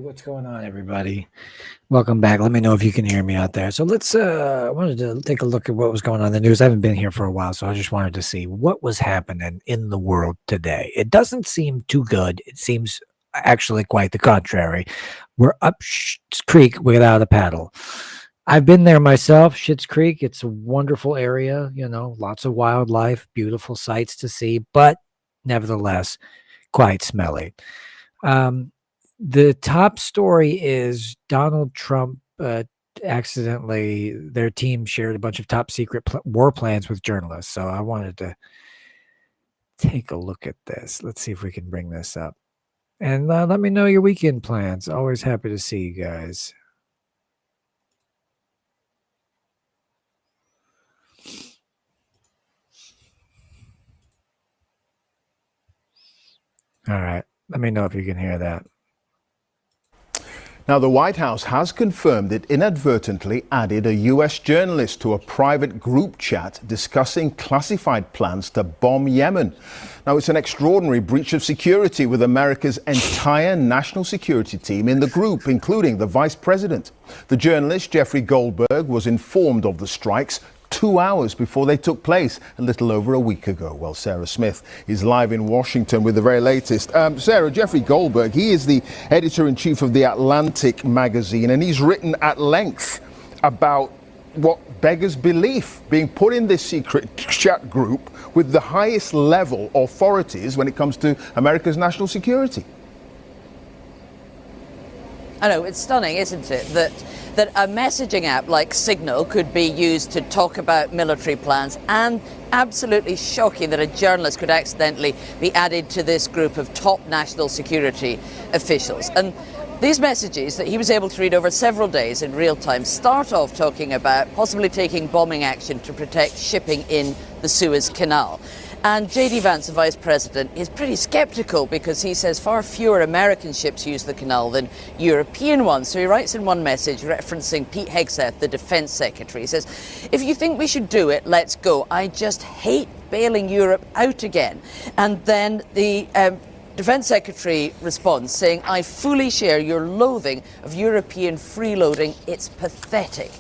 What's going on, everybody? Welcome back. Let me know if you can hear me out there. So let's I wanted to take a look at what was going on in the news. I haven't been here for a while, so I just wanted to see what was happening in the world today. It doesn't seem too good. It seems actually quite the contrary. We're up Schitt's Creek without a paddle. I've been there myself, Schitt's Creek. It's a wonderful area, lots of wildlife, beautiful sights to see, but nevertheless, quite smelly. The top story is Donald Trump accidentally, their team shared a bunch of top secret war plans with journalists. So I wanted to take a look at this. Let's see if we can bring this up. And let me know your weekend plans. Always happy to see you guys. All right. Let me know if you can hear that. Now, the White House has confirmed it inadvertently added a U.S. journalist to a private group chat discussing classified plans to bomb Yemen. Now, it's an extraordinary breach of security with America's entire national security team in the group, including the vice president. The journalist, Jeffrey Goldberg, was informed of the strikes 2 hours before they took place, a little over a week ago. Well, Sarah Smith is live in Washington with the very latest. Sarah, Jeffrey Goldberg, he is the editor-in-chief of The Atlantic magazine, and he's written at length about what beggars belief, being put in this secret chat group with the highest level authorities when it comes to America's national security. I know, it's stunning, isn't it, that a messaging app like Signal could be used to talk about military plans, and absolutely shocking that a journalist could accidentally be added to this group of top national security officials. And these messages that he was able to read over several days in real time start off talking about possibly taking bombing action to protect shipping in the Suez Canal. And J.D. Vance, the vice president, is pretty skeptical because he says far fewer American ships use the canal than European ones. So he writes in one message referencing Pete Hegseth, the defense secretary. He says, "If you think we should do it, let's go. I just hate bailing Europe out again." And then the defense secretary responds saying, "I fully share your loathing of European freeloading. It's pathetic."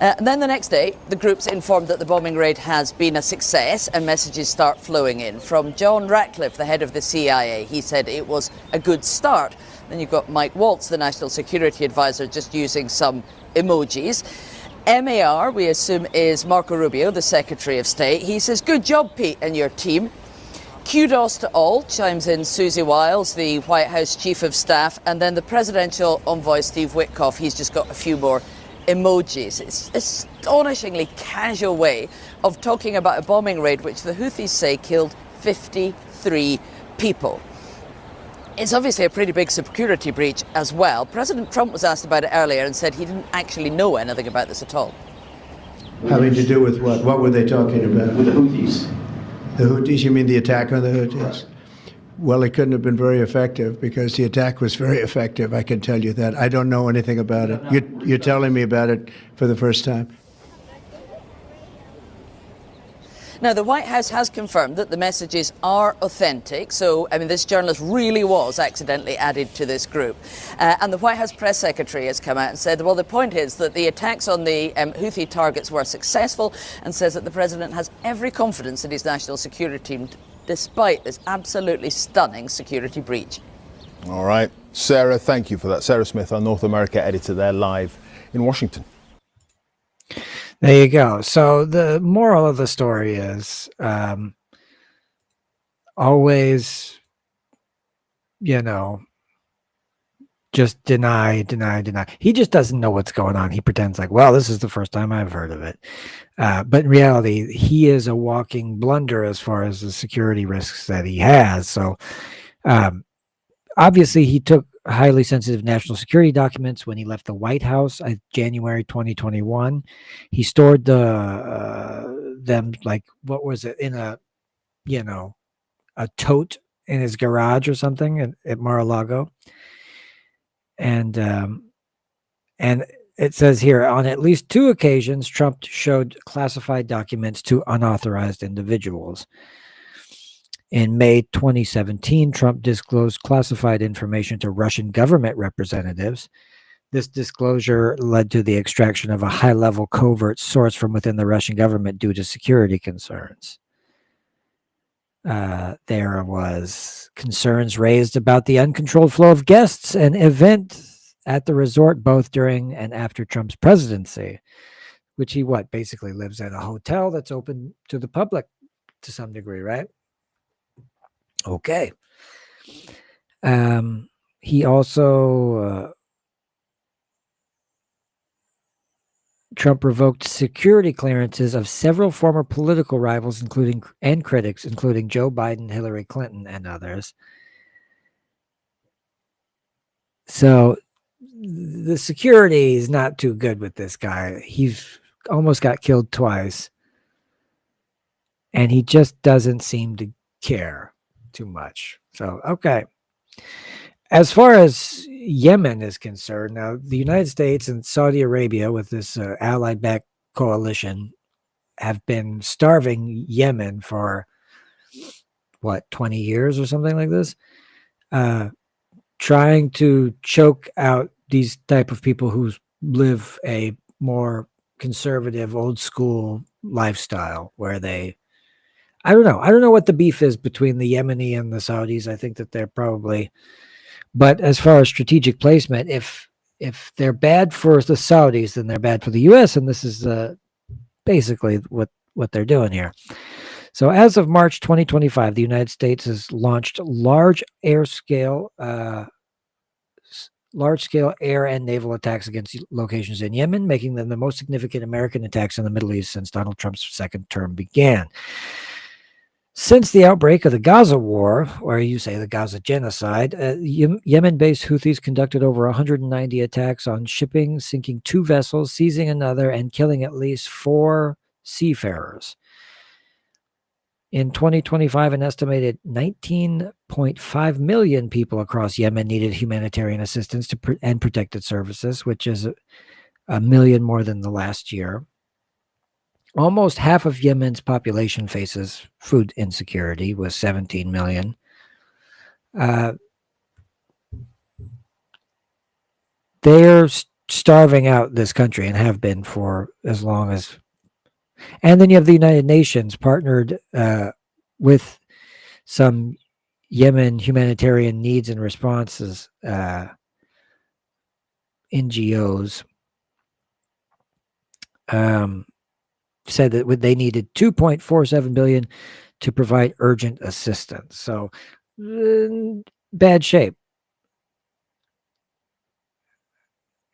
And then the next day, the group's informed that the bombing raid has been a success, and messages start flowing in. From John Ratcliffe, the head of the CIA, he said it was a good start. Then you've got Mike Waltz, the national security advisor, just using some emojis. MAR, we assume, is Marco Rubio, the Secretary of State. He says, "Good job, Pete and your team." Kudos to all, chimes in Susie Wiles, the White House Chief of Staff. And then the presidential envoy, Steve Witkoff, he's just got a few more emojis. It's an astonishingly casual way of talking about a bombing raid which the Houthis say killed 53 people. It's obviously a pretty big security breach as well. President Trump was asked about it earlier and said he didn't actually know anything about this at all. Having to do with what? What were they talking about? With the Houthis. The Houthis? You mean the attack on the Houthis? Right. Well, it couldn't have been very effective because the attack was very effective. I can tell you that. I don't know anything about it. You're telling me about it for the first time. Now, the White House has confirmed that the messages are authentic. So, this journalist really was accidentally added to this group. And the White House press secretary has come out and said, well, the point is that the attacks on the Houthi targets were successful, and says that the president has every confidence in his national security team despite this absolutely stunning security breach. All right. Sarah, thank you for that. Sarah Smith, our North America editor there, live in Washington. There you go. So the moral of the story is always, just deny. He just doesn't know what's going on. He pretends like, well, this is the first time I've heard of it. But in reality, he is a walking blunder as far as the security risks that he has. So Um, Obviously, he took highly sensitive national security documents when he left the White House in January 2021. He stored them, like, what was it, in a, you know, a tote in his garage or something at Mar-a-Lago. And it says here, on at least 2 occasions, Trump showed classified documents to unauthorized individuals. In May 2017, Trump disclosed classified information to Russian government representatives. This disclosure led to the extraction of a high-level covert source from within the Russian government due to security concerns. There was concerns raised about the uncontrolled flow of guests and events at the resort, both during and after Trump's presidency, which he basically lives at a hotel that's open to the public to some degree, right? Okay. He also Trump revoked security clearances of several former political rivals, and critics, including Joe Biden, Hillary Clinton, and others. So the security is not too good with this guy. He's almost got killed twice, and he just doesn't seem to care too much. So, okay. As far as Yemen is concerned, now the United States and Saudi Arabia, with this allied-backed coalition, have been starving Yemen for 20 years or something like this, trying to choke out these type of people who live a more conservative, old school lifestyle where I don't know what the beef is between the Yemeni and the Saudis. I think that they're probably, but as far as strategic placement, if they're bad for the Saudis, then they're bad for the U.S. And this is basically what they're doing here. So as of March 2025, the United States has launched large-scale air and naval attacks against locations in Yemen, making them the most significant American attacks in the Middle East since Donald Trump's second term began. Since the outbreak of the Gaza war, or you say the Gaza genocide, Yemen-based Houthis conducted over 190 attacks on shipping, sinking 2 vessels, seizing another, and killing at least 4 seafarers. In 2025, an estimated 19.5 million people across Yemen needed humanitarian assistance and protected services, which is a million more than the last year. Almost half of Yemen's population faces food insecurity, with 17 million. They're starving out this country and have been for as long as. And then you have the United Nations partnered with some Yemen humanitarian needs and responses NGOs. Said that they needed 2.47 billion to provide urgent assistance. So bad shape.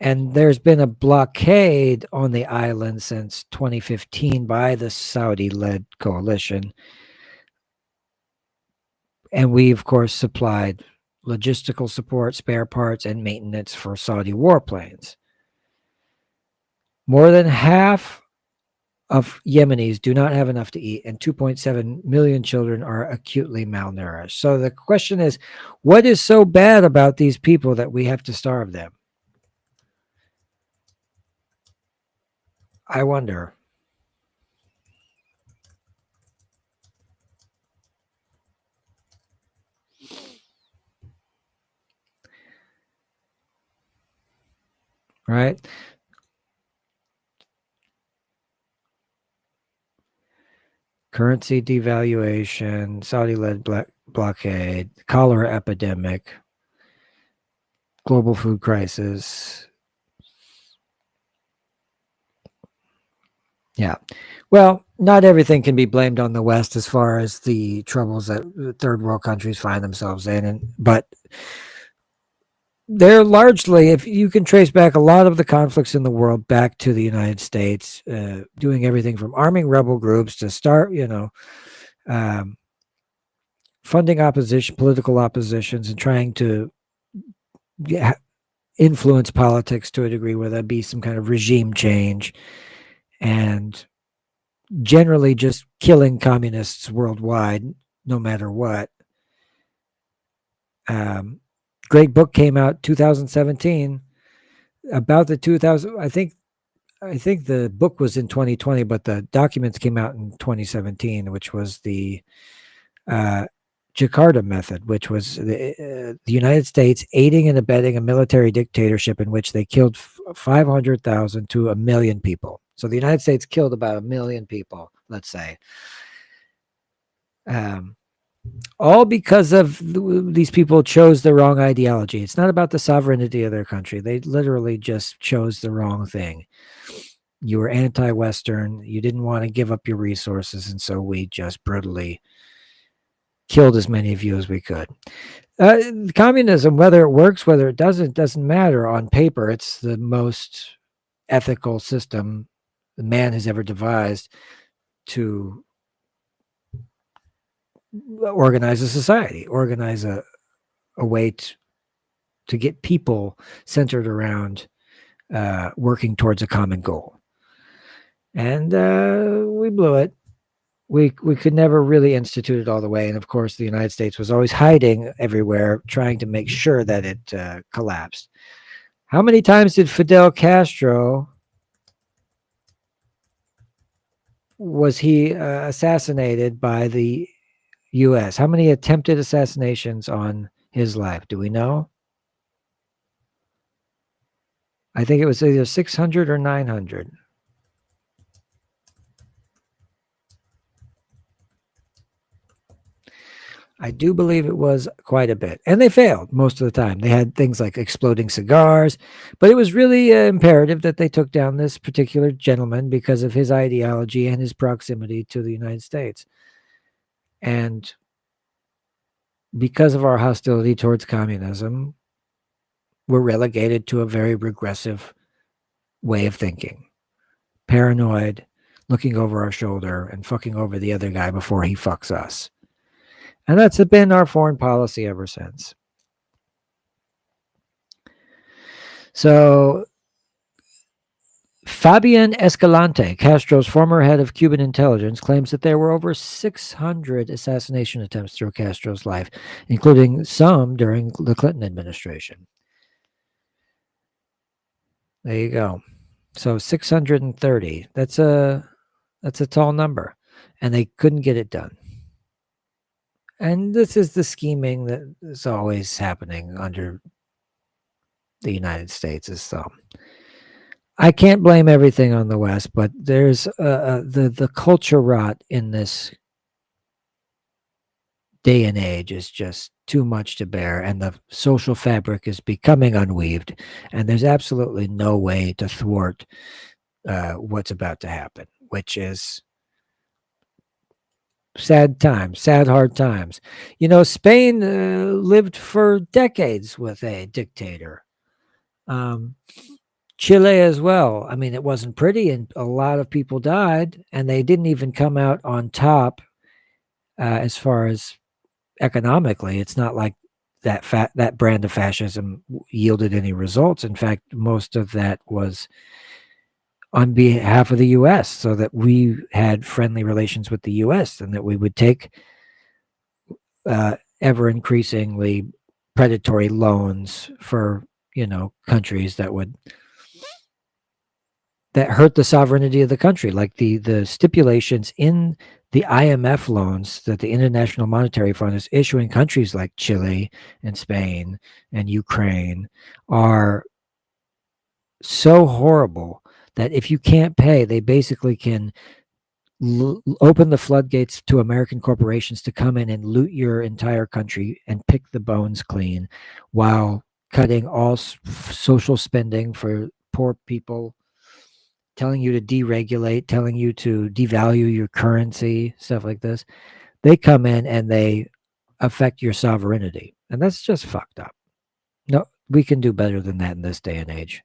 And there's been a blockade on the island since 2015 by the Saudi-led coalition. And we, of course, supplied logistical support, spare parts, and maintenance for Saudi warplanes. More than half of Yemenis do not have enough to eat, and 2.7 million children are acutely malnourished. So the question is, what is so bad about these people that we have to starve them? I wonder. Right? Currency devaluation, Saudi-led blockade, cholera epidemic, global food crisis. Yeah. Well, not everything can be blamed on the West as far as the troubles that third world countries find themselves in. But they're largely, if you can trace back a lot of the conflicts in the world back to the United States, doing everything from arming rebel groups to start, funding opposition, political oppositions, and trying to influence politics to a degree where there'd be some kind of regime change, and generally just killing communists worldwide, no matter what. Great book came out 2017 about the 2000. I think the book was in 2020, but the documents came out in 2017, which was the Jakarta method, which was the United States aiding and abetting a military dictatorship in which they killed 500,000 to 1 million people. So the United States killed about 1 million people, let's say. All because of these people chose the wrong ideology. It's not about the sovereignty of their country. They literally just chose the wrong thing. You were anti-Western. You didn't want to give up your resources, and so we just brutally killed as many of you as we could. Communism, whether it works, whether it doesn't matter. On paper, it's the most ethical system man has ever devised to organize a society, organize a way to get people centered around working towards a common goal. And we blew it. We could never really institute it all the way. And of course, the United States was always hiding everywhere, trying to make sure that it collapsed. How many times did Fidel Castro, was he assassinated by the U.S.? How many attempted assassinations on his life? Do we know? I think it was either 600 or 900. I do believe it was quite a bit. And they failed most of the time. They had things like exploding cigars, but it was really imperative that they took down this particular gentleman because of his ideology and his proximity to the United States. And because of our hostility towards communism, we're relegated to a very regressive way of thinking. Paranoid, looking over our shoulder and fucking over the other guy before he fucks us. And that's been our foreign policy ever since. So, Fabian Escalante, Castro's former head of Cuban intelligence, claims that there were over 600 assassination attempts through Castro's life, including some during the Clinton administration. There you go. So 630. That's a tall number. And they couldn't get it done. And this is the scheming that is always happening under the United States. I can't blame everything on the West, but there's the culture rot in this day and age is just too much to bear, and the social fabric is becoming unweaved, and there's absolutely no way to thwart what's about to happen, which is sad times, hard times. You know, Spain lived for decades with a dictator. Chile as well. I mean, it wasn't pretty, and a lot of people died, and they didn't even come out on top as far as economically. It's not like that brand of fascism yielded any results. In fact, most of that was on behalf of the U.S., so that we had friendly relations with the U.S. and that we would take ever increasingly predatory loans for, countries that hurt the sovereignty of the country, like the stipulations in the IMF loans that the International Monetary Fund is issuing countries like Chile and Spain and Ukraine are so horrible that if you can't pay, they basically can open the floodgates to American corporations to come in and loot your entire country and pick the bones clean while cutting all social spending for poor people, telling you to deregulate, telling you to devalue your currency, stuff like this. They come in and they affect your sovereignty. And that's just fucked up. No, we can do better than that in this day and age.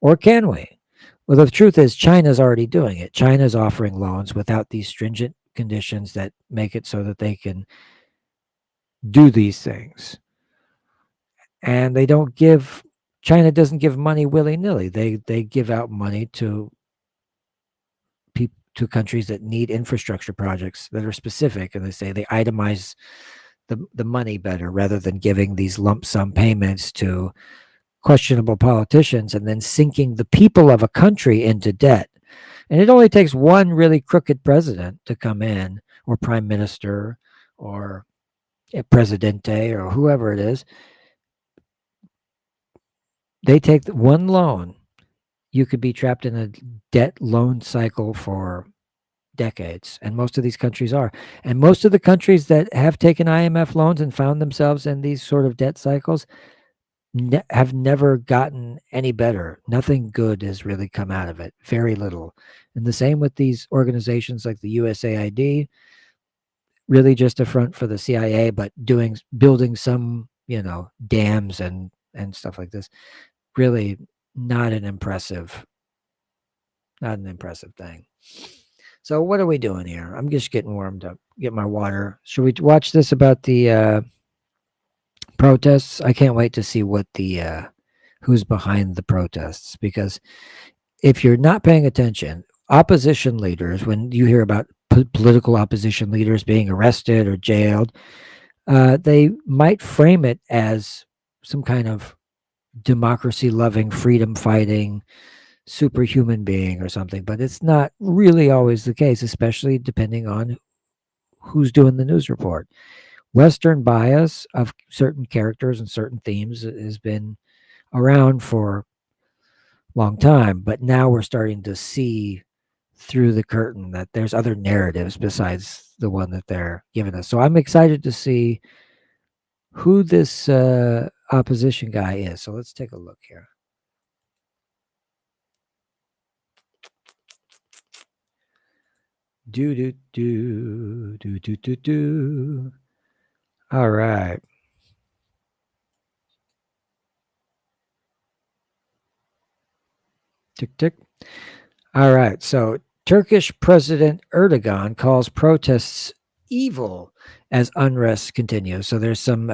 Or can we? Well, the truth is China's already doing it. China's offering loans without these stringent conditions that make it so that they can do these things. And they don't give, China doesn't give money willy-nilly. They give out money to countries that need infrastructure projects that are specific, and they say they itemize the money better rather than giving these lump sum payments to questionable politicians and then sinking the people of a country into debt. And it only takes one really crooked president to come in, or prime minister, or a presidente, or whoever it is. They take one loan. You could be trapped in a debt loan cycle for decades, and most of these countries are. And most of the countries that have taken IMF loans and found themselves in these sort of debt cycles have never gotten any better. Nothing good has really come out of it. Very little. And the same with these organizations like the USAID, really just a front for the CIA, but building some, dams and stuff like this. Really not an impressive thing. So what are we doing here? I'm just getting warmed up. Get my water. Should we watch this about the protests? I can't wait to see what the who's behind the protests, because if you're not paying attention, opposition leaders, when you hear about political opposition leaders being arrested or jailed, they might frame it as some kind of democracy-loving, freedom-fighting, superhuman being or something, but it's not really always the case, especially depending on who's doing the news report. Western bias of certain characters and certain themes has been around for a long time, but now we're starting to see through the curtain that there's other narratives besides the one that they're giving us. So I'm excited to see who this opposition guy is. So let's take a look here. Do. All right. Tick, tick. All right. So Turkish President Erdogan calls protests evil as unrest continues. So there's some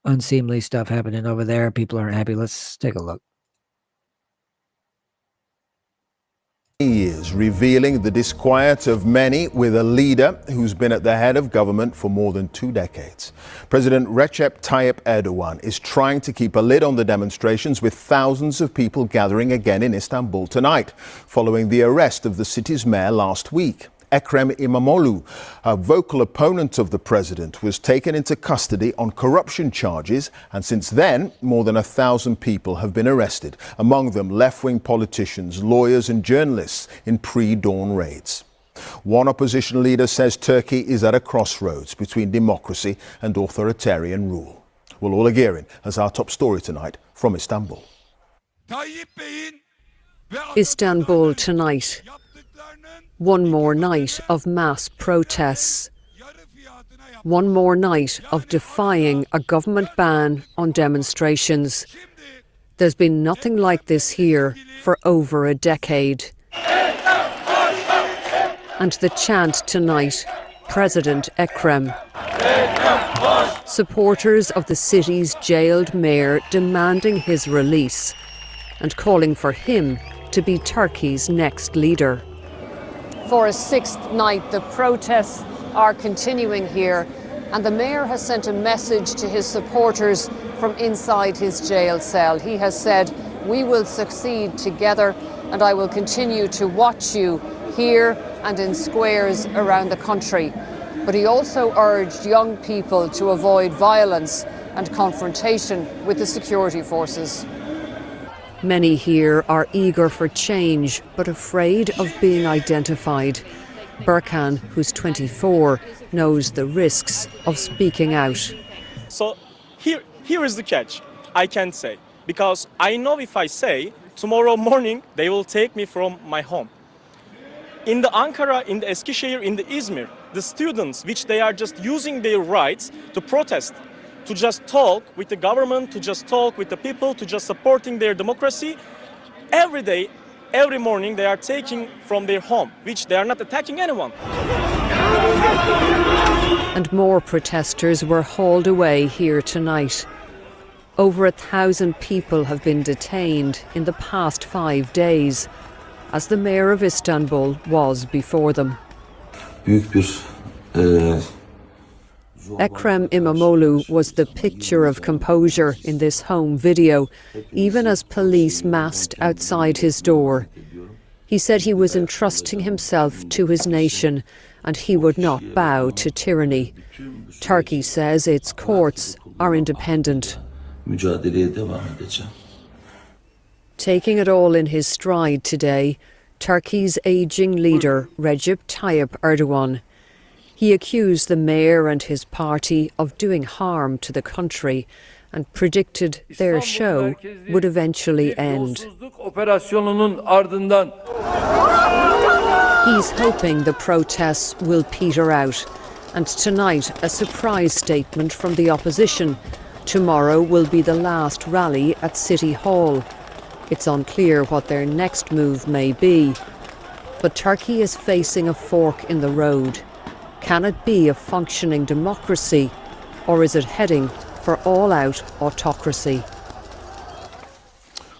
unseemly stuff happening over there. People aren't happy. Let's take a look. Years, revealing the disquiet of many with a leader who's been at the head of government for more than 2 decades. President Recep Tayyip Erdogan is trying to keep a lid on the demonstrations, with thousands of people gathering again in Istanbul tonight, following the arrest of the city's mayor last week. Ekrem İmamoğlu, a vocal opponent of the president, was taken into custody on corruption charges, and since then, more than 1,000 people have been arrested, among them left-wing politicians, lawyers and journalists, in pre-dawn raids. One opposition leader says Turkey is at a crossroads between democracy and authoritarian rule. Well, Ola Gerin has our top story tonight from Istanbul. Istanbul tonight. One more night of mass protests. One more night of defying a government ban on demonstrations. There's been nothing like this here for over a decade. And the chant tonight, President Ekrem. Supporters of the city's jailed mayor demanding his release and calling for him to be Turkey's next leader. For a 6th night, the protests are continuing here, and the mayor has sent a message to his supporters from inside his jail cell. He has said, "We will succeed together, and I will continue to watch you here and in squares around the country." But he also urged young people to avoid violence and confrontation with the security forces. Many here are eager for change, but afraid of being identified. Berkan, who's 24, knows the risks of speaking out. So here is the catch. I can't say, because I know if I say, tomorrow morning they will take me from my home. In the Ankara, in the Eskişehir, in the Izmir, the students, which they are just using their rights to protest, to just talk with the government, to just talk with the people, to just supporting their democracy. Every day, every morning, they are taking from their home, which they are not attacking anyone. And more protesters were hauled away here tonight. Over 1,000 people have been detained in the past 5 days, as the mayor of Istanbul was before them. Ekrem İmamoğlu was the picture of composure in this home video, even as police massed outside his door. He said he was entrusting himself to his nation and he would not bow to tyranny. Turkey says its courts are independent. Taking it all in his stride today, Turkey's ageing leader, Recep Tayyip Erdogan. He accused the mayor and his party of doing harm to the country and predicted their show would eventually end. He's hoping the protests will peter out, and tonight a surprise statement from the opposition. Tomorrow will be the last rally at City Hall. It's unclear what their next move may be, but Turkey is facing a fork in the road. Can it be a functioning democracy, or is it heading for all-out autocracy?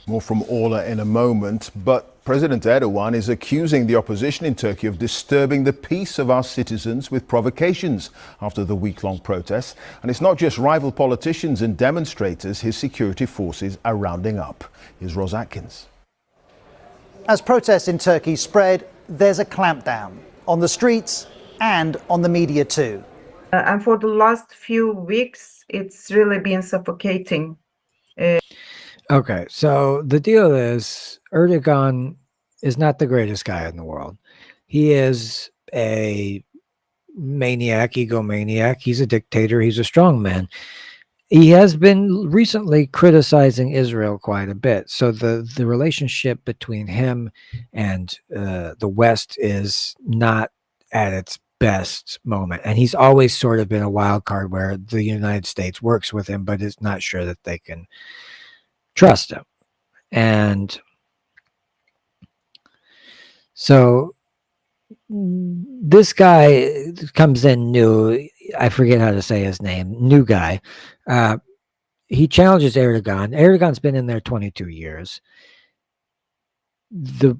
More from Orla in a moment, but President Erdogan is accusing the opposition in Turkey of disturbing the peace of our citizens with provocations after the week-long protests. And it's not just rival politicians and demonstrators his security forces are rounding up. Here's Ros Atkins. As protests in Turkey spread, there's a clampdown on the streets and on the media too. And for the last few weeks, it's really been suffocating. Okay, so the deal is Erdogan is not the greatest guy in the world. He is a maniac, egomaniac. He's a dictator. He's a strongman. He has been recently criticizing Israel quite a bit. So the relationship between him and the West is not at its best moment. And he's always sort of been a wild card where the United States works with him, but is not sure that they can trust him. And so this guy comes in new, I forget how to say his name, new guy. He challenges Erdogan. Erdogan's been in there 22 years. The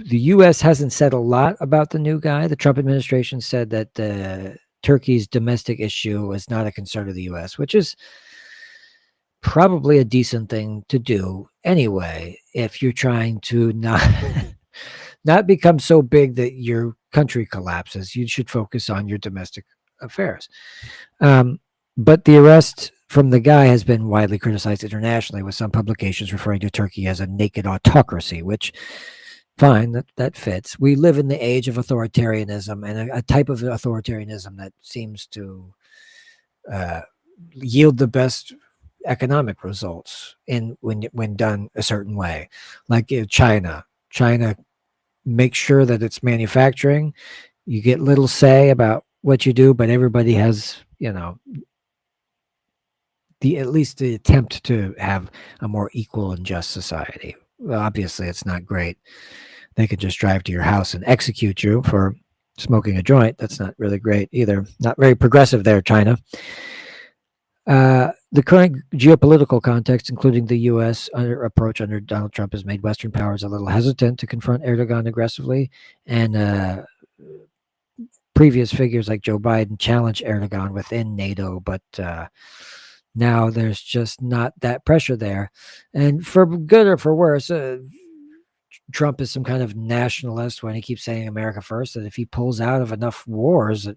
U.S. hasn't said a lot about the new guy. The Trump administration said that Turkey's domestic issue was not a concern of the U.S., which is probably a decent thing to do anyway, if you're trying to not become so big that your country collapses. You should focus on your domestic affairs. But the arrest from the guy has been widely criticized internationally, with some publications referring to Turkey as a naked autocracy, which fine, that fits. We live in the age of authoritarianism, and a type of authoritarianism that seems to yield the best economic results when done a certain way. Like China makes sure that it's manufacturing. You get little say about what you do, but everybody has, at least the attempt to have a more equal and just society. Well, obviously, it's not great. They could just drive to your house and execute you for smoking a joint. That's not really great either. Not very progressive there, China. The current geopolitical context, including the U.S. approach under Donald Trump, has made Western powers a little hesitant to confront Erdogan aggressively. And previous figures like Joe Biden challenged Erdogan within NATO, but now there's just not that pressure there. And for good or for worse, Trump is some kind of nationalist when he keeps saying America first, that if he pulls out of enough wars,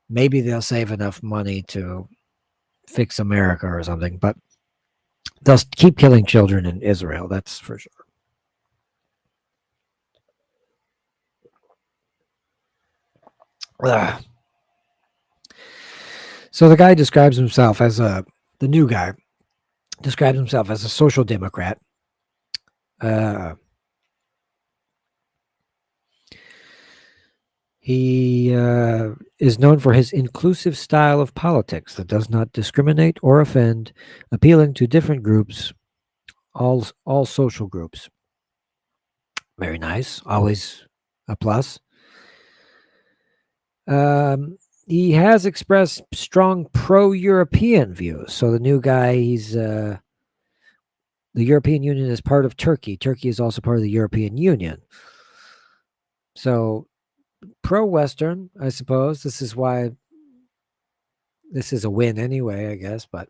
maybe they'll save enough money to fix America or something. But they'll keep killing children in Israel, that's for sure. So the guy describes himself as the new guy describes himself as a social democrat. He is known for his inclusive style of politics that does not discriminate or offend, appealing to different groups, all social groups. Very nice, always a plus. He has expressed strong pro-European views. So the new guy, he's the European Union is part of Turkey. Turkey is also part of the European Union. So pro-Western, I suppose. This is why this is a win anyway, I guess. But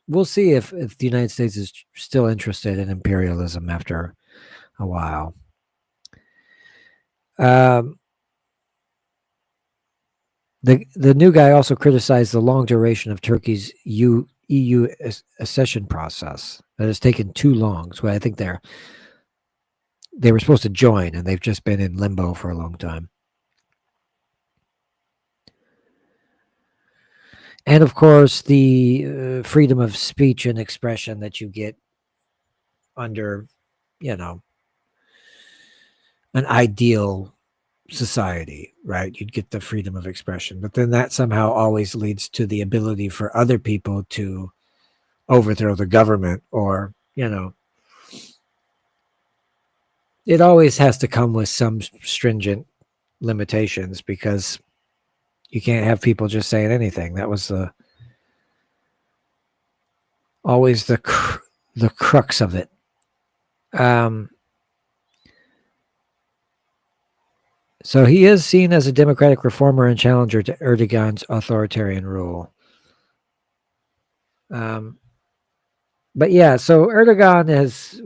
we'll see if the United States is still interested in imperialism after a while. The new guy also criticized the long duration of Turkey's EU accession process. That has taken too long. So I think they were supposed to join, and they've just been in limbo for a long time. And of course, the freedom of speech and expression that you get under, an ideal society, right? You'd get the freedom of expression, but then that somehow always leads to the ability for other people to overthrow the government, or it always has to come with some stringent limitations, because you can't have people just saying anything. That was always the crux of it. So he is seen as a democratic reformer and challenger to Erdogan's authoritarian rule. But yeah, so Erdogan has,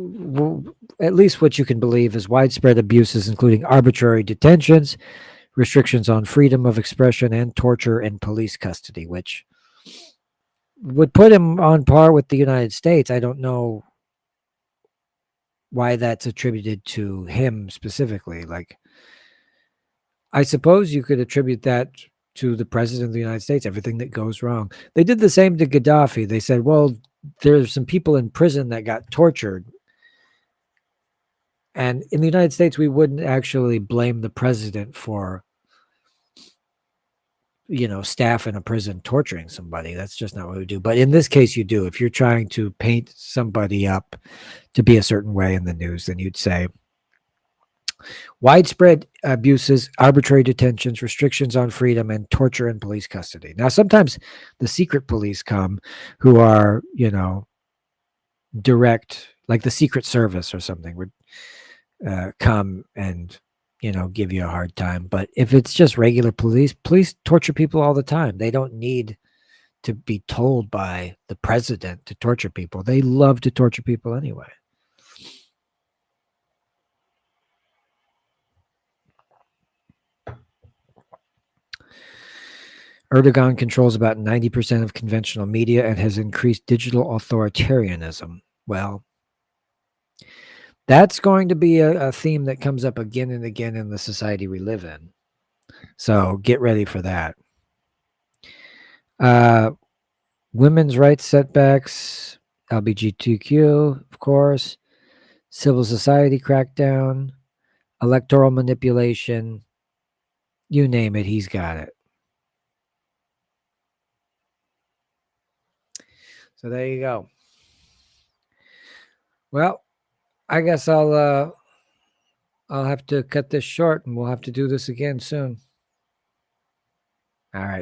at least what you can believe, is widespread abuses, including arbitrary detentions, restrictions on freedom of expression, and torture and police custody, which would put him on par with the United States. I don't know why that's attributed to him specifically. Like, I suppose you could attribute that to the president of the United States, everything that goes wrong. They did the same to Gaddafi. They said, well, there's some people in prison that got tortured. And in the United States, we wouldn't actually blame the president for, staff in a prison torturing somebody. That's just not what we do. But in this case, you do. If you're trying to paint somebody up to be a certain way in the news, then you'd say, widespread abuses, arbitrary detentions, restrictions on freedom, and torture and police custody. Now, sometimes the secret police come, who are, direct, like the Secret Service or something, would come and, give you a hard time. But if it's just regular police torture people all the time. They don't need to be told by the president to torture people. They love to torture people anyway. Erdogan controls about 90% of conventional media and has increased digital authoritarianism. Well, that's going to be a theme that comes up again and again in the society we live in. So get ready for that. Women's rights setbacks, LGBTQ, of course, civil society crackdown, electoral manipulation, you name it, he's got it. So there you go. Well, I guess I'll have to cut this short, and we'll have to do this again soon. All right.